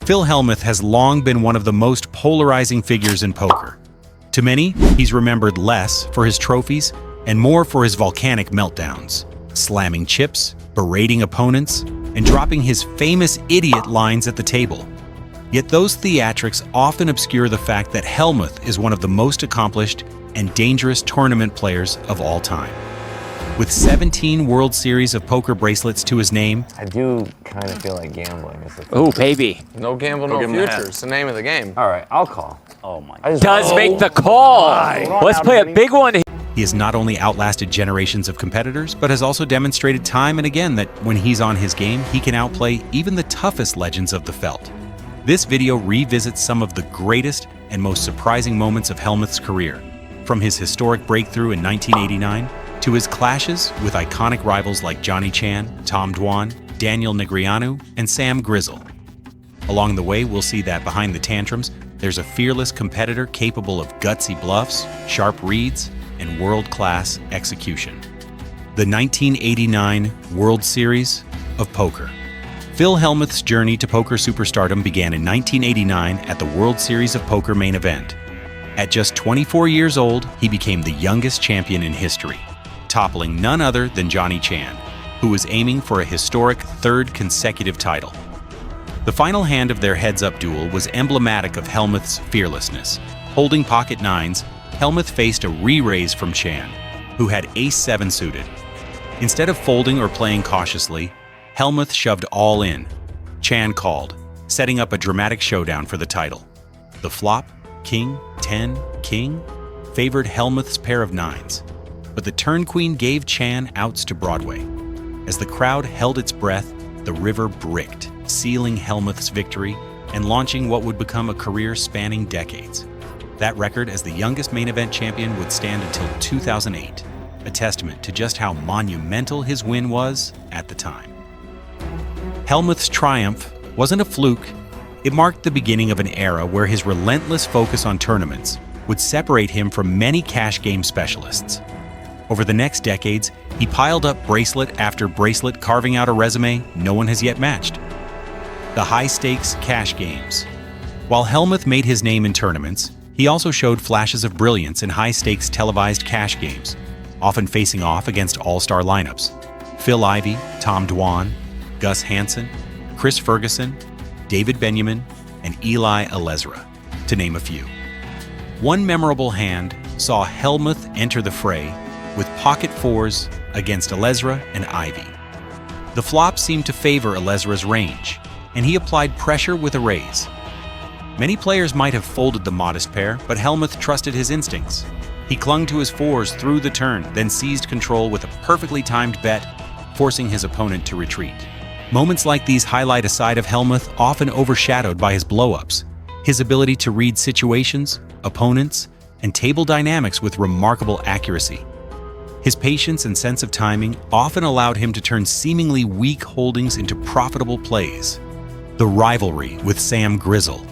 Phil Hellmuth has long been one of the most polarizing figures in poker. To many, he's remembered less for his trophies and more for his volcanic meltdowns, slamming chips, berating opponents, and dropping his famous idiot lines at the table. Yet those theatrics often obscure the fact that Hellmuth is one of the most accomplished and dangerous tournament players of all time. With 17 World Series of Poker bracelets to his name, I do kind of feel like gambling. Ooh, baby. No gamble, no future. It's the name of the game. All right, I'll call. Oh my God. Does make the call. Let's play a big one. he has not only outlasted generations of competitors, but has also demonstrated time and again that when he's on his game, he can outplay even the toughest legends of the felt. This video revisits some of the greatest and most surprising moments of Hellmuth's career, from his historic breakthrough in 1989 to his clashes with iconic rivals like Johnny Chan, Tom Dwan, Daniel Negreanu, and Sam Grizzle. Along the way, we'll see that behind the tantrums, there's a fearless competitor capable of gutsy bluffs, sharp reads, and world-class execution. The 1989 World Series of Poker. Phil Hellmuth's journey to poker superstardom began in 1989 at the World Series of Poker main event. At just 24 years old, he became the youngest champion in history, toppling none other than Johnny Chan, who was aiming for a historic third consecutive title. The final hand of their heads-up duel was emblematic of Hellmuth's fearlessness. Holding pocket nines, Hellmuth faced a re-raise from Chan, who had ace-7 suited. Instead of folding or playing cautiously, Hellmuth shoved all in. Chan called, setting up a dramatic showdown for the title. The flop, king, 10, king, favored Hellmuth's pair of nines, but the turn queen gave Chan outs to Broadway. As the crowd held its breath, the river bricked, sealing Hellmuth's victory and launching what would become a career spanning decades. That record as the youngest main event champion would stand until 2008, a testament to just how monumental his win was at the time. Hellmuth's triumph wasn't a fluke. It marked the beginning of an era where his relentless focus on tournaments would separate him from many cash game specialists. Over the next decades, he piled up bracelet after bracelet, carving out a resume no one has yet matched. The high-stakes cash games. While Hellmuth made his name in tournaments, he also showed flashes of brilliance in high-stakes televised cash games, often facing off against all-star lineups. Phil Ivey, Tom Dwan, Gus Hansen, Chris Ferguson, David Benjamin, and Eli Alezra, to name a few. One memorable hand saw Hellmuth enter the fray with pocket fours against Alezra and Ivey. The flop seemed to favor Alezra's range, and he applied pressure with a raise. Many players might have folded the modest pair, but Hellmuth trusted his instincts. He clung to his fours through the turn, then seized control with a perfectly timed bet, forcing his opponent to retreat. Moments like these highlight a side of Hellmuth often overshadowed by his blow-ups, his ability to read situations, opponents, and table dynamics with remarkable accuracy. His patience and sense of timing often allowed him to turn seemingly weak holdings into profitable plays. The rivalry with Sam Grizzle.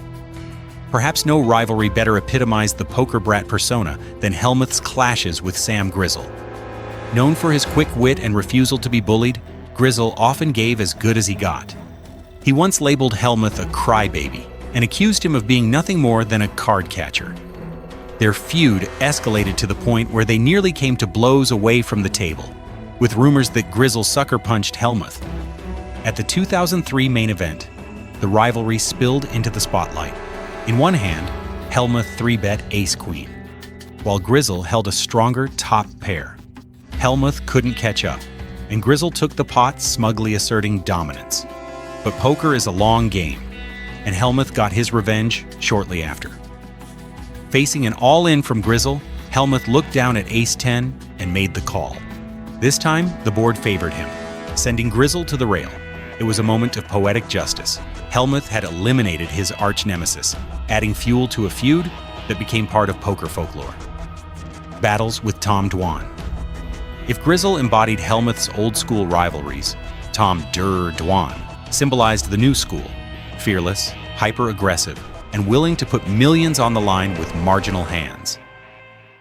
Perhaps no rivalry better epitomized the Poker Brat persona than Hellmuth's clashes with Sam Grizzle. Known for his quick wit and refusal to be bullied, Grizzle often gave as good as he got. He once labeled Hellmuth a crybaby and accused him of being nothing more than a card catcher. Their feud escalated to the point where they nearly came to blows away from the table, with rumors that Grizzle sucker punched Hellmuth. At the 2003 main event, the rivalry spilled into the spotlight. In one hand, Hellmuth 3-bet ace-queen, while Grizzle held a stronger top pair. Hellmuth couldn't catch up, and Grizzle took the pot, smugly asserting dominance. But poker is a long game, and Hellmuth got his revenge shortly after. Facing an all-in from Grizzle, Hellmuth looked down at ace-10 and made the call. This time, the board favored him, sending Grizzle to the rail. It was a moment of poetic justice. Hellmuth had eliminated his arch-nemesis, adding fuel to a feud that became part of poker folklore. Battles with Tom Dwan. If Grizzle embodied Hellmuth's old-school rivalries, Tom Dwan symbolized the new school, fearless, hyper-aggressive, and willing to put millions on the line with marginal hands.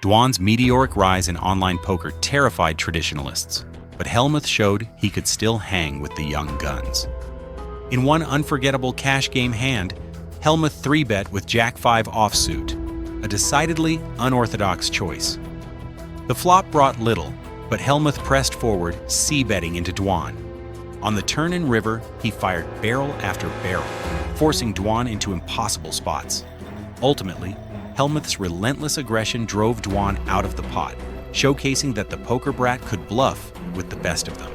Dwan's meteoric rise in online poker terrified traditionalists, but Hellmuth showed he could still hang with the young guns. In one unforgettable cash game hand, Hellmuth 3-bet with Jack-5 offsuit, a decidedly unorthodox choice. The flop brought little, but Hellmuth pressed forward, c-betting into Dwan. On the turn and river, he fired barrel after barrel, forcing Dwan into impossible spots. Ultimately, Hellmuth's relentless aggression drove Dwan out of the pot, showcasing that the Poker Brat could bluff with the best of them.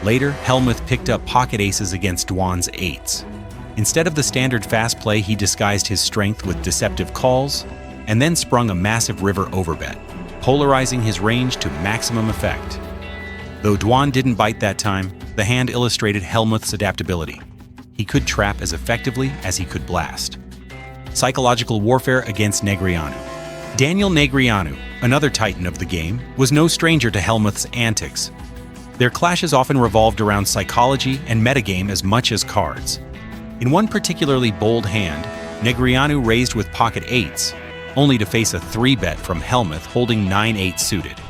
Later, Hellmuth picked up pocket aces against Dwan's 8s. Instead of the standard fast play, he disguised his strength with deceptive calls and then sprung a massive river overbet, polarizing his range to maximum effect. Though Dwan didn't bite that time, the hand illustrated Hellmuth's adaptability. He could trap as effectively as he could blast. Psychological warfare against Negreanu. Daniel Negreanu, another titan of the game, was no stranger to Hellmuth's antics. Their clashes often revolved around psychology and metagame as much as cards. In one particularly bold hand, Negreanu raised with pocket 8s, only to face a 3-bet from Hellmuth holding 9-8 suited.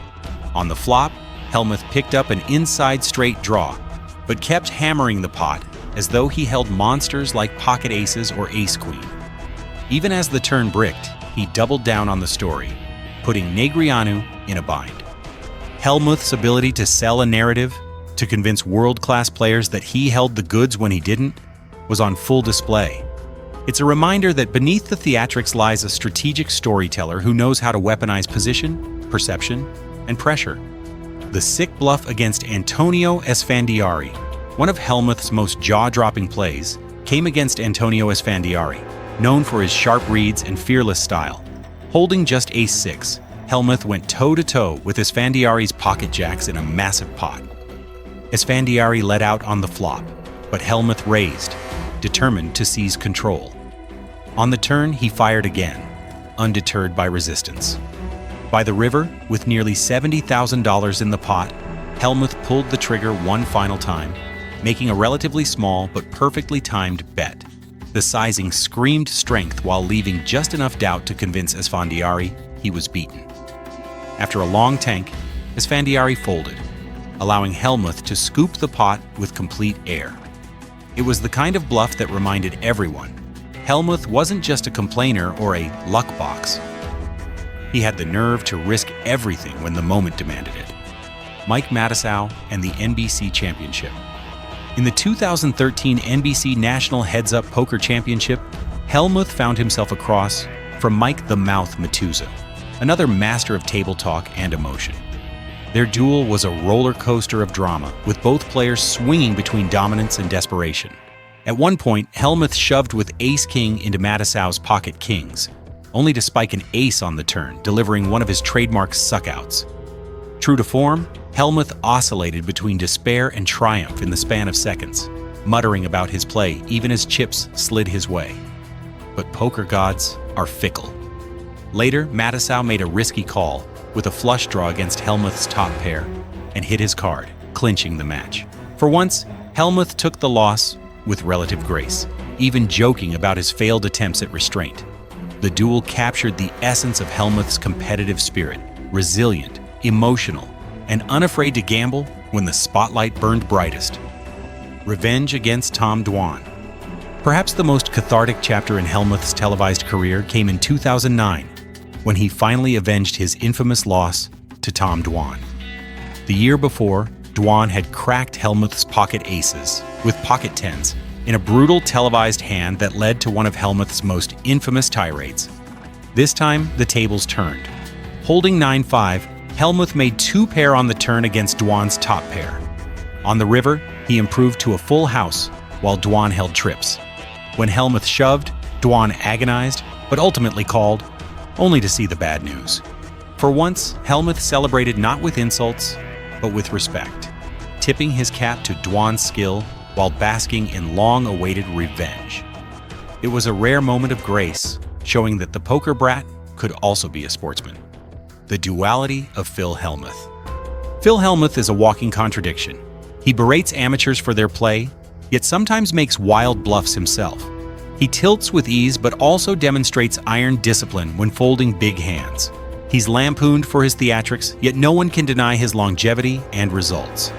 On the flop, Hellmuth picked up an inside straight draw, but kept hammering the pot as though he held monsters like pocket aces or ace-queen. Even as the turn bricked, he doubled down on the story, putting Negreanu in a bind. Hellmuth's ability to sell a narrative, to convince world-class players that he held the goods when he didn't, was on full display. It's a reminder that beneath the theatrics lies a strategic storyteller who knows how to weaponize position, perception, and pressure. The sick bluff against Antonio Esfandiari, one of Hellmuth's most jaw-dropping plays, came against Antonio Esfandiari, known for his sharp reads and fearless style. Holding just ace-6, Hellmuth went toe-to-toe with Esfandiari's pocket jacks in a massive pot. Esfandiari let out on the flop, but Hellmuth raised, determined to seize control. On the turn, he fired again, undeterred by resistance. By the river, with nearly $70,000 in the pot, Hellmuth pulled the trigger one final time, making a relatively small but perfectly timed bet. The sizing screamed strength while leaving just enough doubt to convince Esfandiari he was beaten. After a long tank, Esfandiari folded, allowing Hellmuth to scoop the pot with complete air. It was the kind of bluff that reminded everyone Hellmuth wasn't just a complainer or a luck box. He had the nerve to risk everything when the moment demanded it. Mike Matusow and the NBC Championship. In the 2013 NBC National Heads Up Poker Championship, Hellmuth found himself across from Mike the Mouth Matusow, another master of table talk and emotion. Their duel was a roller coaster of drama, with both players swinging between dominance and desperation. At one point, Hellmuth shoved with ace-king into Matusow's pocket kings, only to spike an ace on the turn, delivering one of his trademark suckouts. True to form, Hellmuth oscillated between despair and triumph in the span of seconds, muttering about his play even as chips slid his way. But poker gods are fickle. Later, Matusow made a risky call with a flush draw against Hellmuth's top pair and hit his card, clinching the match. For once, Hellmuth took the loss with relative grace, even joking about his failed attempts at restraint. The duel captured the essence of Hellmuth's competitive spirit, resilient, emotional, and unafraid to gamble when the spotlight burned brightest. Revenge against Tom Dwan. Perhaps the most cathartic chapter in Hellmuth's televised career came in 2009, when he finally avenged his infamous loss to Tom Dwan. The year before, Dwan had cracked Hellmuth's pocket aces with pocket 10s in a brutal televised hand that led to one of Hellmuth's most infamous tirades. This time, the tables turned. Holding 9-5, Hellmuth made 2 pair on the turn against Dwan's top pair. On the river, he improved to a full house, while Dwan held trips. When Hellmuth shoved, Dwan agonized, but ultimately called, only to see the bad news. For once, Hellmuth celebrated not with insults, but with respect, tipping his cap to Dwan's skill while basking in long-awaited revenge. It was a rare moment of grace, showing that the Poker Brat could also be a sportsman. The duality of Phil Hellmuth. Phil Hellmuth is a walking contradiction. He berates amateurs for their play, yet sometimes makes wild bluffs himself. He tilts with ease but also demonstrates iron discipline when folding big hands. He's lampooned for his theatrics, yet no one can deny his longevity and results.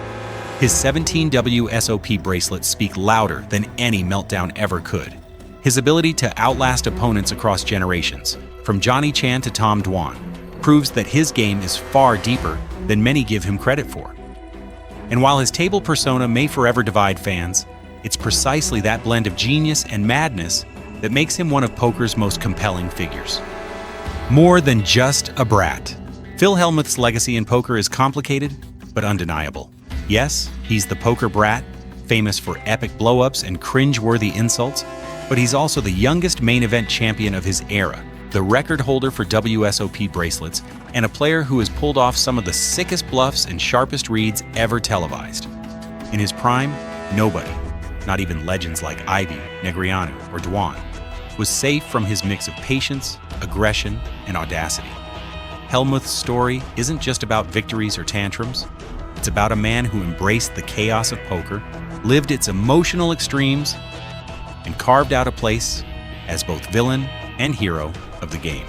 His 17 WSOP bracelets speak louder than any meltdown ever could. His ability to outlast opponents across generations, from Johnny Chan to Tom Dwan, proves that his game is far deeper than many give him credit for. And while his table persona may forever divide fans, it's precisely that blend of genius and madness that makes him one of poker's most compelling figures. More than just a brat, Phil Hellmuth's legacy in poker is complicated but undeniable. Yes, he's the Poker Brat, famous for epic blow-ups and cringe-worthy insults, but he's also the youngest main event champion of his era, the record holder for WSOP bracelets, and a player who has pulled off some of the sickest bluffs and sharpest reads ever televised. In his prime, nobody, not even legends like Ivy, Negreanu, or Dwan, was safe from his mix of patience, aggression, and audacity. Hellmuth's story isn't just about victories or tantrums. It's about a man who embraced the chaos of poker, lived its emotional extremes, and carved out a place as both villain and hero of the game.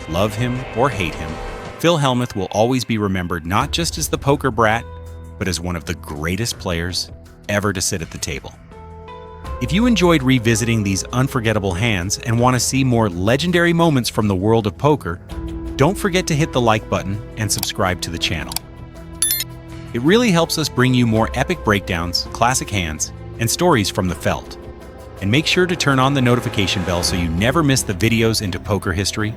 Love him or hate him, Phil Hellmuth will always be remembered not just as the Poker Brat, but as one of the greatest players ever to sit at the table. If you enjoyed revisiting these unforgettable hands and want to see more legendary moments from the world of poker, don't forget to hit the like button and subscribe to the channel. It really helps us bring you more epic breakdowns, classic hands, and stories from the felt. And make sure to turn on the notification bell so you never miss the videos into poker history